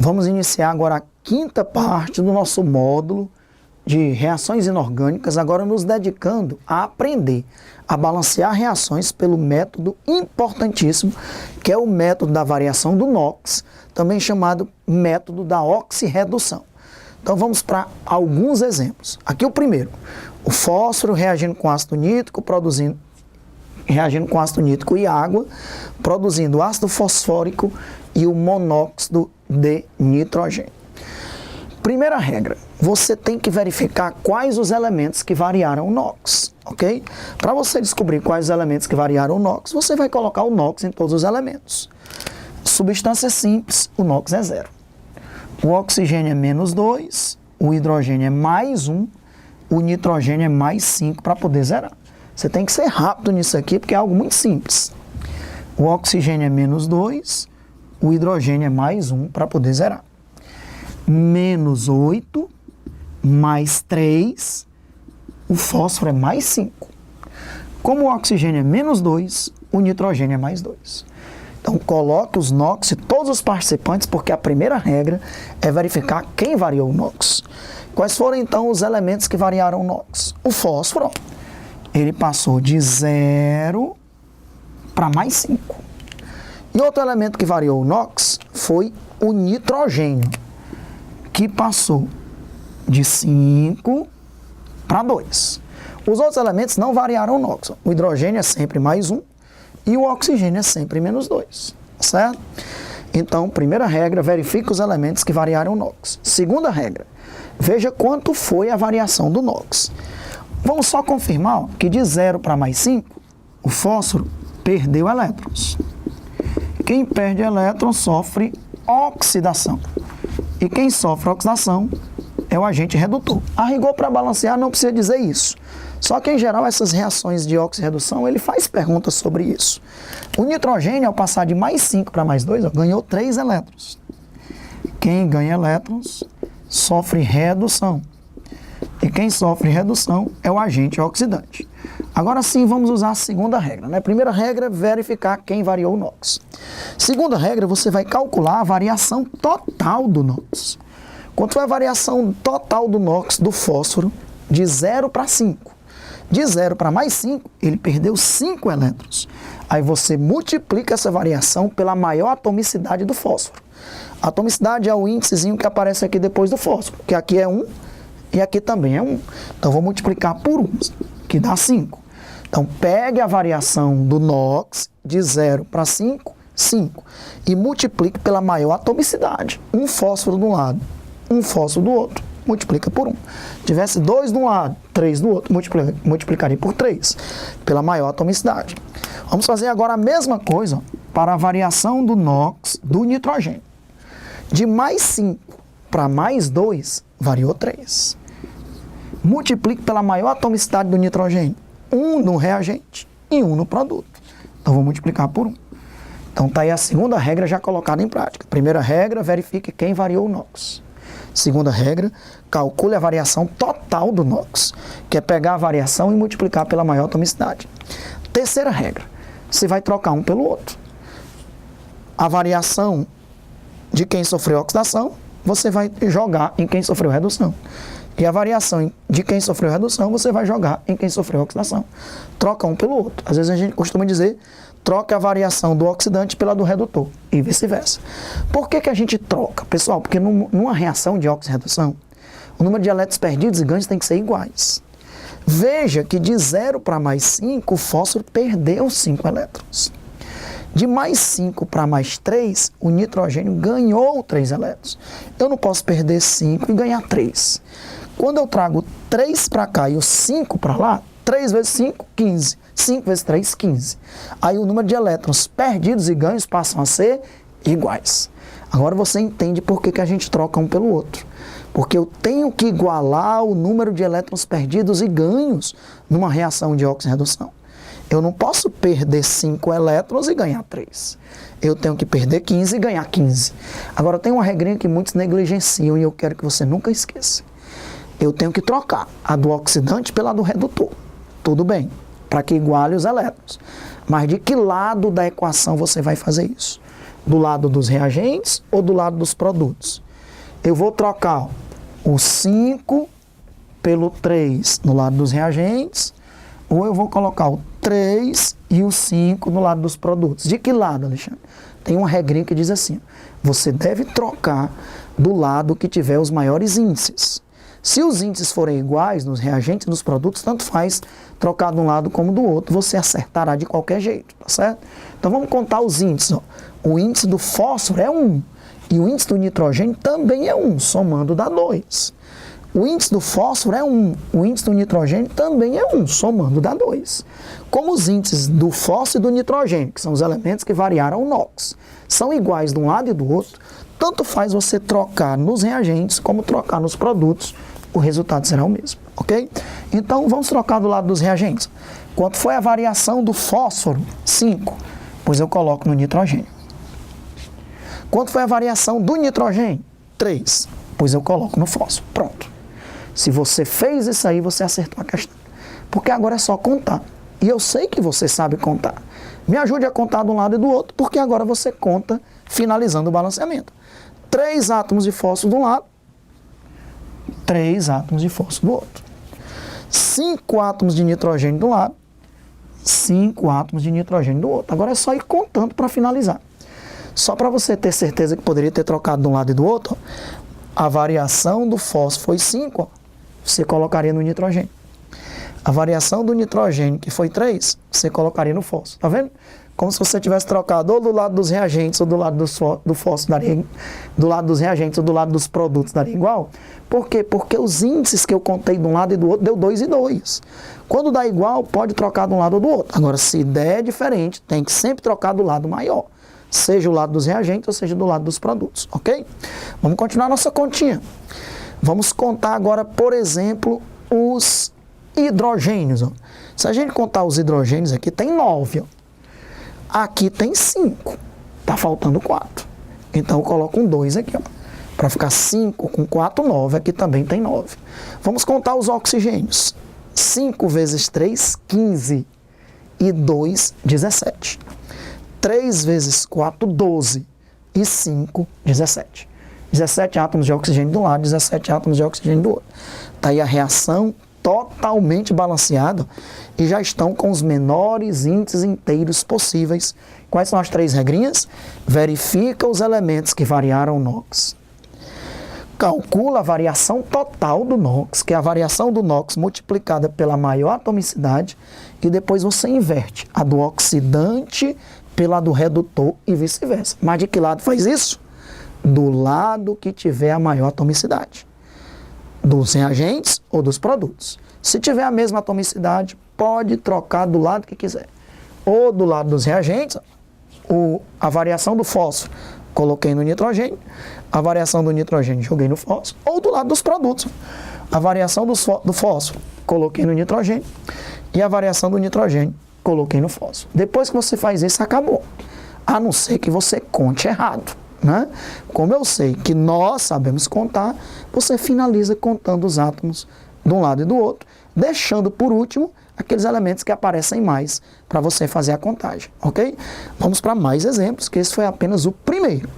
Vamos iniciar agora a quinta parte do nosso módulo de reações inorgânicas, agora nos dedicando a aprender a balancear reações pelo método importantíssimo, que é o método da variação do NOx, também chamado método da oxirredução. Então vamos para alguns exemplos. Aqui o primeiro, o fósforo reagindo com ácido nítrico, e água, produzindo ácido fosfórico e o monóxido de nitrogênio. Primeira regra, você tem que verificar quais os elementos que variaram o NOx, ok? Para você descobrir quais os elementos que variaram o NOx, você vai colocar o NOx em todos os elementos. Substância simples, o NOx é 0. O oxigênio é -2, o hidrogênio é +1, o nitrogênio é +5 para poder zerar. Você tem que ser rápido nisso aqui, porque é algo muito simples. O oxigênio é -2, o hidrogênio é +1 para poder zerar. -8, +3, o fósforo é +5. Como o oxigênio é -2, o nitrogênio é +2. Então, coloque os NOx de todos os participantes, porque a primeira regra é verificar quem variou o NOx. Quais foram, então, os elementos que variaram o NOx? O fósforo, ele passou de 0 para +5. E outro elemento que variou o NOx foi o nitrogênio, que passou de 5 para 2. Os outros elementos não variaram o NOx. O hidrogênio é sempre +1 e o oxigênio é sempre -2, certo? Então, primeira regra, verifique os elementos que variaram o NOx. Segunda regra, veja quanto foi a variação do NOx. Vamos só confirmar que de 0 para +5, o fósforo perdeu elétrons. Quem perde elétrons sofre oxidação. E quem sofre oxidação é o agente redutor. A rigor, para balancear, não precisa dizer isso. Só que, em geral, essas reações de oxirredução, ele faz perguntas sobre isso. O nitrogênio, ao passar de +5 para +2, ganhou 3 elétrons. Quem ganha elétrons sofre redução. E quem sofre redução é o agente oxidante. Agora sim, vamos usar a segunda regra, né? Primeira regra, verificar quem variou o NOx. Segunda regra, você vai calcular a variação total do NOx. Quanto foi a variação total do NOx do fósforo de 0 para 5? De 0 para +5, ele perdeu 5 elétrons. Aí você multiplica essa variação pela maior atomicidade do fósforo. A atomicidade é o índicezinho que aparece aqui depois do fósforo, que aqui é 1 e aqui também é 1. Então vou multiplicar por 1, que dá 5. Então pegue a variação do NOx de 0 para 5, 5, e multiplique pela maior atomicidade. Um fósforo de um lado, um fósforo do outro, multiplica por 1. Tivesse 2 de um lado, 3 do outro, multiplicaria por 3, pela maior atomicidade. Vamos fazer agora a mesma coisa para a variação do NOx do nitrogênio. De +5 para +2, variou 3. Multiplique pela maior atomicidade do nitrogênio. 1 no reagente e 1 no produto. Então, vou multiplicar por 1. Então, está aí a segunda regra já colocada em prática. Primeira regra, verifique quem variou o NOx. Segunda regra, calcule a variação total do NOx, que é pegar a variação e multiplicar pela maior atomicidade. Terceira regra, você vai trocar um pelo outro. A variação de quem sofreu oxidação, você vai jogar em quem sofreu redução. E a variação de quem sofreu redução, você vai jogar em quem sofreu oxidação. Troca um pelo outro. Às vezes a gente costuma dizer, troca a variação do oxidante pela do redutor, e vice-versa. Por que a gente troca? Pessoal, porque numa reação de oxirredução, o número de elétrons perdidos e ganhos tem que ser iguais. Veja que de 0 para +5, o fósforo perdeu 5 elétrons. De +5 para +3, o nitrogênio ganhou 3 elétrons. Eu não posso perder 5 e ganhar 3. Quando eu trago 3 para cá e o 5 para lá, 3 vezes 5, 15. 5 vezes 3, 15. Aí o número de elétrons perdidos e ganhos passam a ser iguais. Agora você entende por que a gente troca um pelo outro. Porque eu tenho que igualar o número de elétrons perdidos e ganhos numa reação de oxirredução. Eu não posso perder 5 elétrons e ganhar 3. Eu tenho que perder 15 e ganhar 15. Agora tem uma regrinha que muitos negligenciam e eu quero que você nunca esqueça. Eu tenho que trocar a do oxidante pela do redutor. Tudo bem, para que iguale os elétrons. Mas de que lado da equação você vai fazer isso? do lado dos reagentes ou do lado dos produtos? Eu vou trocar ó, o 5 pelo 3 no lado dos reagentes, ou eu vou colocar o 3 e o 5 no lado dos produtos. De que lado, Alexandre? Tem uma regrinha que diz assim, você deve trocar do lado que tiver os maiores índices. Se os índices forem iguais nos reagentes e nos produtos, tanto faz trocar de um lado como do outro, você acertará de qualquer jeito, tá certo? Então vamos contar os índices. Ó. O índice do fósforo é 1 e o índice do nitrogênio também é 1, somando dá 2. O índice do fósforo é 1, o índice do nitrogênio também é 1, somando dá 2. Como os índices do fósforo e do nitrogênio, que são os elementos que variaram o NOx, são iguais de um lado e do outro, tanto faz você trocar nos reagentes como trocar nos produtos, o resultado será o mesmo, ok? Então vamos trocar do lado dos reagentes. Quanto foi a variação do fósforo? 5, pois eu coloco no nitrogênio. Quanto foi a variação do nitrogênio? 3, pois eu coloco no fósforo. Pronto. Se você fez isso aí, você acertou a questão. Porque agora é só contar. E eu sei que você sabe contar. Me ajude a contar de um lado e do outro, porque agora você conta finalizando o balanceamento. 3 átomos de fósforo de um lado, 3 átomos de fósforo do outro. 5 átomos de nitrogênio de um lado, 5 átomos de nitrogênio do outro. Agora é só ir contando para finalizar. Só para você ter certeza que poderia ter trocado de um lado e do outro, ó, a variação do fósforo foi 5, ó, você colocaria no nitrogênio. A variação do nitrogênio, que foi 3, você colocaria no fósforo. Tá vendo? Como se você tivesse trocado ou do lado dos reagentes ou do lado do fósforo, daria, do lado dos reagentes ou do lado dos produtos daria igual. Por quê? Porque os índices que eu contei de um lado e do outro deu 2 e 2. Quando dá igual, pode trocar de um lado ou do outro. Agora, se der diferente, tem que sempre trocar do lado maior. Seja o lado dos reagentes ou seja do lado dos produtos, ok? Vamos continuar nossa continha. Vamos contar agora, por exemplo, os hidrogênios. Ó. Se a gente contar os hidrogênios aqui, tem 9. Ó. Aqui tem 5. Tá faltando 4. Então eu coloco um 2 aqui, ó. Para ficar 5 com 4, 9. Aqui também tem 9. Vamos contar os oxigênios. 5 vezes 3, 15. E 2, 17. 3 vezes 4, 12. E 5, 17. 17 átomos de oxigênio de um lado, 17 átomos de oxigênio do outro. Está aí a reação totalmente balanceada e já estão com os menores índices inteiros possíveis. Quais são as 3 regrinhas? Verifica os elementos que variaram o NOx. Calcula a variação total do NOx, que é a variação do NOx multiplicada pela maior atomicidade, e depois você inverte a do oxidante pela do redutor e vice-versa. Mas de que lado faz isso? Do lado que tiver a maior atomicidade. Dos reagentes ou dos produtos. Se tiver a mesma atomicidade, pode trocar do lado que quiser. Ou do lado dos reagentes, a variação do fósforo, coloquei no nitrogênio, a variação do nitrogênio, joguei no fósforo, ou do lado dos produtos. A variação do fósforo, coloquei no nitrogênio, e a variação do nitrogênio, coloquei no fósforo. Depois que você faz isso, acabou. A não ser que você conte errado. Né? Como eu sei que nós sabemos contar, você finaliza contando os átomos de um lado e do outro, deixando por último aqueles elementos que aparecem mais para você fazer a contagem, ok? Vamos para mais exemplos, que esse foi apenas o primeiro.